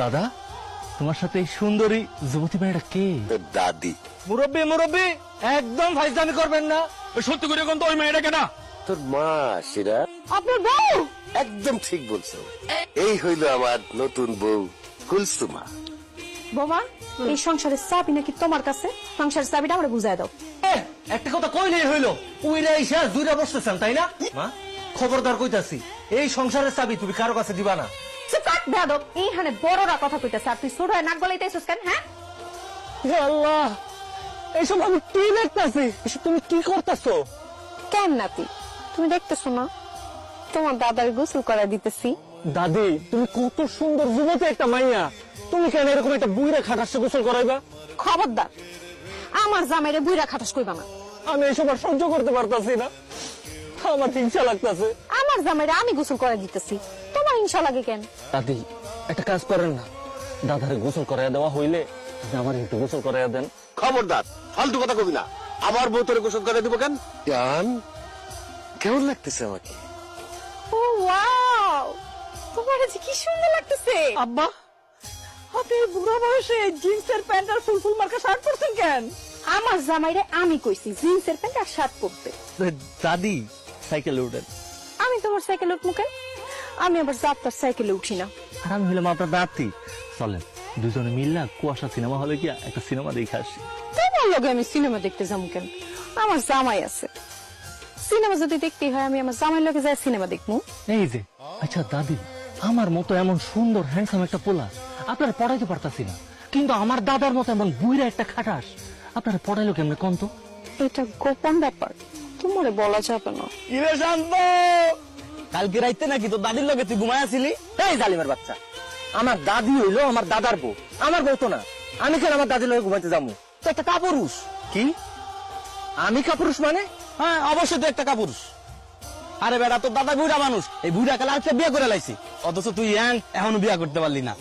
দাদা, তোমার সাথে এই সুন্দরী যুবতী মেয়েটা কে? দাদি। মুরব্বী মুরব্বী, একদম ফাইজলামি করবেন না। সত্যি করে কোন তো ওই মেয়েটা কেনা? তোর মা সেরা। আপনার বউ? একদম ঠিক বলছো। এই হইল আমার নতুন বউ কুলসুমা। বোমা, এই সংসারের চাবি নাকি তোমার কাছে? সংসারের চাবিটা আমরা বুঝাই দাও। একটা কথা কইলেই হইলো, উইরা ইসা দুইরা বসতেছেন তাই না? মা, খবরদার কইতাছি, এই সংসারের চাবি তুমি কারো কাছে দিবা না। বেয়াদব, এইখানে বড়রা কথা কইতেছে আর তুই ছোট হয়ে নাক গলাইতেছিস কেন? হ্যাঁ, আল্লাহ, এইসব আমি কি দেখতেছি? এসব তুমি কি করতেছো? কেন নাতি, তুমি দেখতেছো না তোমার দাদার গোসল করা দিতেছি? দাদি, তুমি কত সুন্দর যুবতী একটা মাইয়া, তুমি কেন এরকম একটা বুইরা খাটাসে গোসল করাইবা? খবরদার, আমার জামাইরে বুইরা খাটাস কইবা না। আমি এসব আর সহ্য করতে পারতাছি না, আমার হিংসা লাগতাছে। আমার জামাইরে আমি গোসল করা দিতেছি, তোমার হিংসা লাগে কেন? দাদি, একটা কাজ করেন না, দাদারে গোসল করাইয়া দেওয়া হইলে আপনি আমার একটু গোসল করাইয়া দেন। খবরদার, ফালতু কথা কবি না। আমার বউ তোরে গোসল করে দিব কেন? জান, কেমন লাগতেছে আমাকে? ও ওয়াও, তোমার যে কি সুন্দর লাগতেছে। আব্বা, আপনি বুড়া বয়সে জিন্সের প্যান্ট আর ফুল ফুল মার্কা শার্ট পরছেন কেন? আমার জামাইরে আমি কইছি জিন্সের প্যান্ট আর শার্ট পরতে। দাদি, সাইকেলে উঠেন। আমি তোমার সাইকেলে উঠবো কেন? আমি আবার যাত্রার সাইকেলে উঠি না। আর আমি হইলাম আপনার দাদি। চলেন দুজনে মিললা কুয়াশা সিনেমা হলে গিয়া একটা সিনেমা দেখে আসি। তোমার লগে আমি সিনেমা দেখতে যাবো কেন? আমার জামাই আছে, সিনেমা যদি দেখতে হয় আমি আমার জামাই লগে যাই সিনেমা দেখবো। এই যে, আচ্ছা দাদি, আমার মতো এমন সুন্দর হ্যান্ডসাম একটা পোলা আপনারা পড়াইতে পারতাছি না, কিন্তু আমার দাদার মতো এমন বুইরা একটা খাটাস আপনারা পড়াইলো কেমনে কোন তো? এটা গোপন ব্যাপার, তোমারে বলা যাবে না। কিরে শান্ত, কালকে রাইতে নাকি তো দাদির লগে তুই ঘুমায় আসিলি? এই জালিমের বাচ্চা, আমার দাদি হইলো আমার দাদার বউ, আমার বউ তো না। আমি কেন আমার দাদির লগে ঘুমাইতে যাবো? তো একটা কাপুরুষ। কি? আমি কাপুরুষ মানে? হ্যাঁ, অবশ্যই তো একটা কাপুরুষ। আরে বেটা, তোর দাদা বুড়া মানুষ, এই বুড়া কালে আজকে বিয়ে করে লাইছি, অথচ তুই এখনো বিয়ে করতে পারলি না।